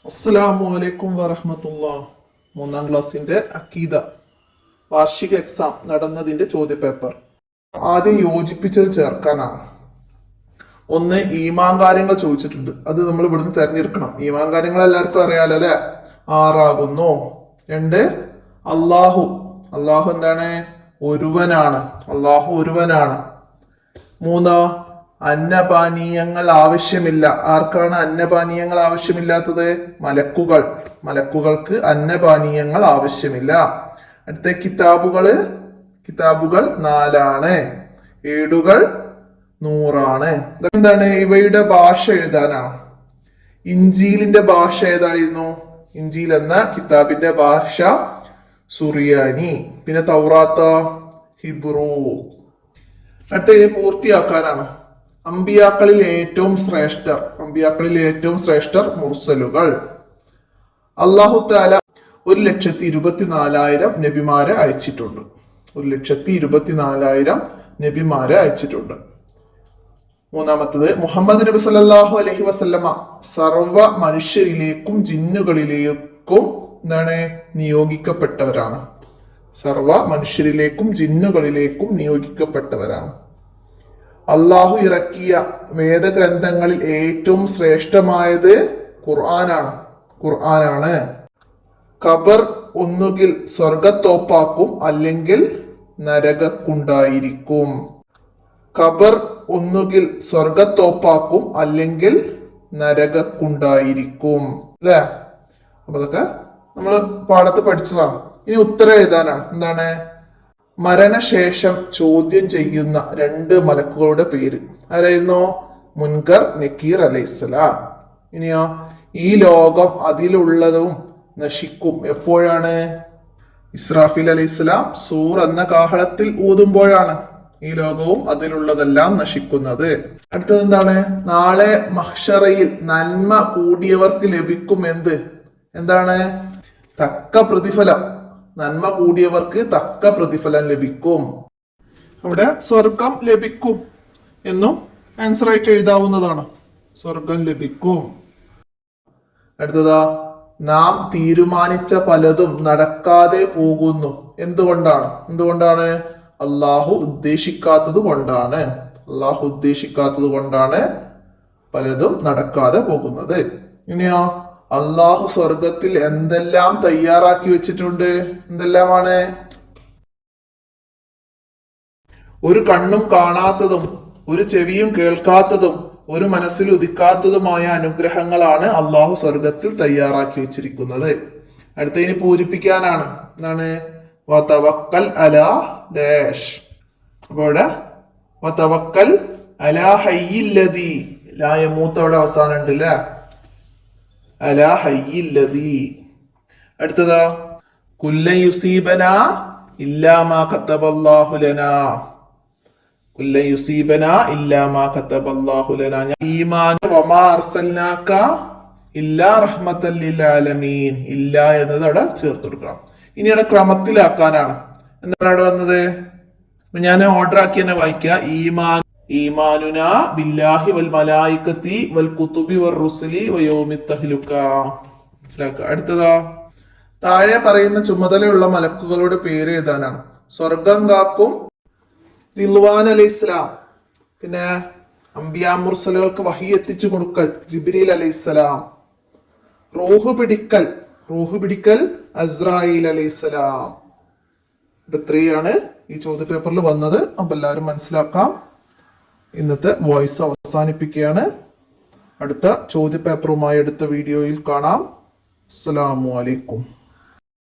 അസ്സലാമു അലൈക്കും വറഹ്മത്തുള്ളാഹി. മൂന്നാം ക്ലാസ്സിന്റെ അക്കീദ വാർഷിക എക്സാം നടന്നതിന്റെ ചോദ്യപേപ്പർ ആദ്യം യോജിപ്പിച്ചത് ചേർക്കാനാണ്. ഒന്ന്, ഈമാൻ കാര്യങ്ങൾ ചോദിച്ചിട്ടുണ്ട്. അത് നമ്മൾ ഇവിടുന്ന് തെരഞ്ഞെടുക്കണം. ഈമാൻ കാര്യങ്ങൾ എല്ലാവർക്കും അറിയാലോ അല്ലെ? ആറാകുന്നു. രണ്ട്, അള്ളാഹു അള്ളാഹു എന്താണ്? ഒരുവനാണ്. അള്ളാഹു ഒരുവനാണ്. മൂന്ന്, അന്നപാനീയങ്ങൾ ആവശ്യമില്ല. ആർക്കാണ് അന്നപാനീയങ്ങൾ ആവശ്യമില്ലാത്തത്? മലക്കുകൾക്ക് അന്നപാനീയങ്ങൾ ആവശ്യമില്ല. അടുത്ത കിതാബുകൾ 4 ഏടുകൾ 100. ഇതെന്താണ്? ഇവയുടെ ഭാഷ എഴുതാനാണ്. ഇഞ്ചീലിന്റെ ഭാഷ ഏതായിരുന്നു? ഇഞ്ചീൽ എന്ന കിതാബിന്റെ ഭാഷ സുറിയാനി. പിന്നെ തൗറാത്ത് ഹിബ്രു. അടുത്ത ഇനി പൂർത്തിയാക്കാനാണ്. അമ്പിയാക്കളിൽ ഏറ്റവും ശ്രേഷ്ഠർ മുർസലുകൾ. അല്ലാഹു തആല 1,24,000 നബിമാരെ അയച്ചിട്ടുണ്ട്. 1,24,000 നബിമാരെ അയച്ചിട്ടുണ്ട്. മൂന്നാമത്തത്, മുഹമ്മദ് നബി സല്ലല്ലാഹു അലൈഹി വസല്ലമ സർവ മനുഷ്യരിലേക്കും ജിന്നുകളിലേക്കും നിയോഗിക്കപ്പെട്ടവരാണ്. സർവ മനുഷ്യരിലേക്കും ജിന്നുകളിലേക്കും നിയോഗിക്കപ്പെട്ടവരാണ്. അള്ളാഹു ഇറക്കിയ വേദഗ്രന്ഥങ്ങളിൽ ഏറ്റവും ശ്രേഷ്ഠമായത് ഖുർആനാണ്. ഖബർ ഒന്നുകിൽ സ്വർഗത്തോപ്പാക്കും അല്ലെങ്കിൽ നരകക്കുണ്ടായിരിക്കും. ഖബർ ഒന്നുകിൽ സ്വർഗത്തോപ്പാക്കും അല്ലെങ്കിൽ നരകക്കുണ്ടായിരിക്കും. അല്ലേ? അപ്പൊ അതൊക്കെ നമ്മൾ പാഠത്ത് പഠിച്ചതാണ്. ഇനി ഉത്തരം എഴുതാനാണ്. എന്താണ്? മരണശേഷം ചോദ്യം ചെയ്യുന്ന 2 മലക്കുകളുടെ പേര് ആരായിരുന്നു? മുൻകർ, നക്കീർ അലൈഹിസ്സലാം. ഇനിയോ, ഈ ലോകം അതിലുള്ളതും നശിക്കും. എപ്പോഴാണ്? ഇസ്രാഫീൽ അലൈഹിസ്സലാം സൂർ എന്ന കാഹളത്തിൽ ഊതുമ്പോഴാണ് ഈ ലോകവും അതിലുള്ളതെല്ലാം നശിക്കുന്നത്. അടുത്തത് എന്താണ്? നാളെ മഹ്ശറയിൽ നന്മ കൂടിയവർക്ക് ലഭിക്കും എന്താണ്? തക്ക പ്രതിഫലം. നന്മ കൂടിയവർക്ക് തക്ക പ്രതിഫലം ലഭിക്കും. അവിടെ സ്വർഗം ലഭിക്കും എന്നും ആൻസർ ആയിട്ട് എഴുതാവുന്നതാണ്. സ്വർഗം ലഭിക്കും. അടുത്തതാ, നാം തീരുമാനിച്ച പലതും നടക്കാതെ പോകുന്നു. എന്തുകൊണ്ടാണ്? അള്ളാഹു ഉദ്ദേശിക്കാത്തത് കൊണ്ടാണ് പലതും നടക്കാതെ പോകുന്നത്. ഇനിയോ, അള്ളാഹു സ്വർഗത്തിൽ എന്തെല്ലാം തയ്യാറാക്കി വെച്ചിട്ടുണ്ട്? എന്തെല്ലാമാണ്? ഒരു കണ്ണും കാണാത്തതും ഒരു ചെവിയും കേൾക്കാത്തതും ഒരു മനസ്സിൽ ഉദിക്കാത്തതുമായ അനുഗ്രഹങ്ങളാണ് അള്ളാഹു സ്വർഗത്തിൽ തയ്യാറാക്കി വെച്ചിരിക്കുന്നത്. അടുത്ത ഇനി പൂരിപ്പിക്കാനാണ്. എന്താണ്? വതവക്കൽ അലാ ഡാഷ്. അപ്പൊ ഇവിടെ വതവക്കൽ അലാ ഹയ്യില്ലദീ ലാ യമൂത്ത് അവിടെ അവസാനം ഉണ്ടല്ലേ? അലാ ഹയ്യില്ലദീ. അടുത്തതാ, കുല്ലൻ യുസീബനാ ഇല്ലാ മാ കതബല്ലാഹു ലനാ. കുല്ലൻ യുസീബനാ ഇല്ലാ മാ കതബല്ലാഹു ലനാ. ഈമാൻ വമാ അർസൽനാക ഇല്ലാ റഹ്മത്തൽ ലിൽ ആലമീൻ. ഇല്ലാ എന്നത് അവിടെ ചേർത്ത് കൊടുക്കണം. ഇനി അവിടെ ക്രമത്തിലാക്കാനാണ്. എന്താണ് അവിടെ വന്നത്? ഞാൻ ഓർഡർ ആക്കി തന്നെ വായിക്കുക. ഈമാനുനാ ബില്ലാഹി വൽ മലായികത്തി വൽ കുതുബി വർ റുസുലി വയൗമിത് തഹ്ലുക. മനസ്സിലാക്കുക. അടുത്തതാ, താഴെ പറയുന്ന ചുമതലയുള്ള മലക്കുകളുടെ പേര് എഴുതാനാണ്. സ്വർഗം കാക്കും റിദ്വാൻ അലൈഹിസ്സലാം. പിന്നെ അംബിയാ മുർസലുകൾക്ക് വഹി എത്തിച്ചു കൊടുക്കൽ ജിബ്രീൽ അലൈഹിസ്സലാം. റൂഹ് പിടിക്കൽ അസ്രായീൽ അലൈഹിസ്സലാം. ഇത്രയാണ് ഈ ചോദ്യപേപ്പറിൽ വന്നത്. അപ്പൊ എല്ലാവരും മനസ്സിലാക്കാം. ഇന്നത്തെ വോയിസ് അവസാനിപ്പിക്കുകയാണ്. അടുത്ത ചോദ്യപേപ്പറുമായി അടുത്ത വീഡിയോയിൽ കാണാം. അസ്സലാമു അലൈക്കും.